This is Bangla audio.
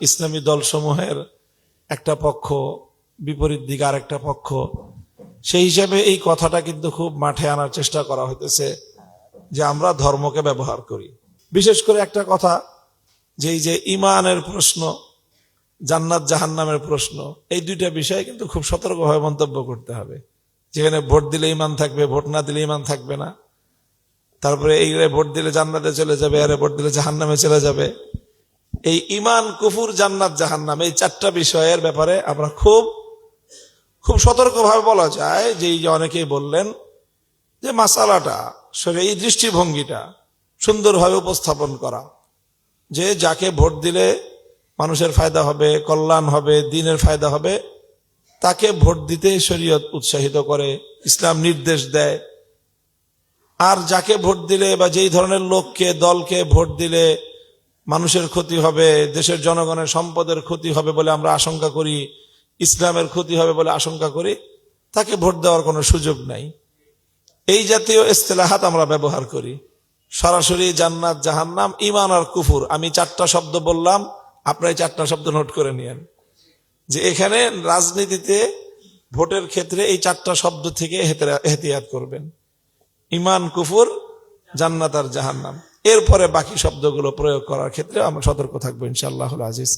ইসলামী দলসমূহের একটা পক্ষ, বিপরীত দিকে আর একটা পক্ষ। সেই হিসাবে এই কথাটা কিন্তু খুব মাঠে আনার চেষ্টা করা হইতেছে যে আমরা ধর্মকে ব্যবহার করি। বিশেষ করে একটা কথা, যে এই যে ইমানের প্রশ্ন, জান্নাত জাহান্নামের প্রশ্ন, এই দুইটা বিষয়ে কিন্তু খুব সতর্কভাবে মন্তব্য করতে হবে। যেখানে ভোট দিলে ইমান থাকবে, ভোট না দিলে ইমান থাকবে না। তারপরে এই ভোট দিলে জান্নাতে চলে যাবে, আরে ভোট দিলে জাহান্নামে চলে যাবে। এই ইমান, কুফুর, জান্নাত, জাহান্নাম, এই চারটা বিষয়ের ব্যাপারে আমরা খুব খুব সতর্কভাবে বলা যায় যে এই যে অনেকেই বললেন যে মাসালাটা, এই দৃষ্টিভঙ্গিটা সুন্দরভাবে উপস্থাপন করা, যে যাকে ভোট দিলে মানুষের ফায়দা হবে, কল্যাণ হবে, দ্বীনের ফায়দা হবে, তাকে ভোট দিতে শরীয়ত উৎসাহিত করে, ইসলাম নির্দেশ দেয়। আর যাকে ভোট দিলে বা যেই ধরনের লোককে, দলকে ভোট দিলে মানুষের ক্ষতি হবে, দেশের জনগণের সম্পদের ক্ষতি হবে বলে আমরা আশঙ্কা করি, ইসলামের ক্ষতি হবে বলে আশঙ্কা করি, তাকে ভোট দেওয়ার কোনো সুযোগ নাই। এই জাতীয় ইস্তেলাহাত আমরা ব্যবহার করি। সরাসরি জান্নাত জাহান্নাম, ঈমান আর কুফুর, আমি চারটা শব্দ বললাম, আপনারা এই চারটা শব্দ নোট করে নিয়েন, যে এখানে রাজনীতিতে ভোটের ক্ষেত্রে এই চারটা শব্দ থেকে এহতিয়াত করবেন: ঈমান, কুফুর, জান্নাত আর জাহান্নাম। এরপরে বাকি শব্দগুলো প্রয়োগ করার ক্ষেত্রে আমরা সতর্ক থাকবো ইনশাআল্লাহুল আজিজ।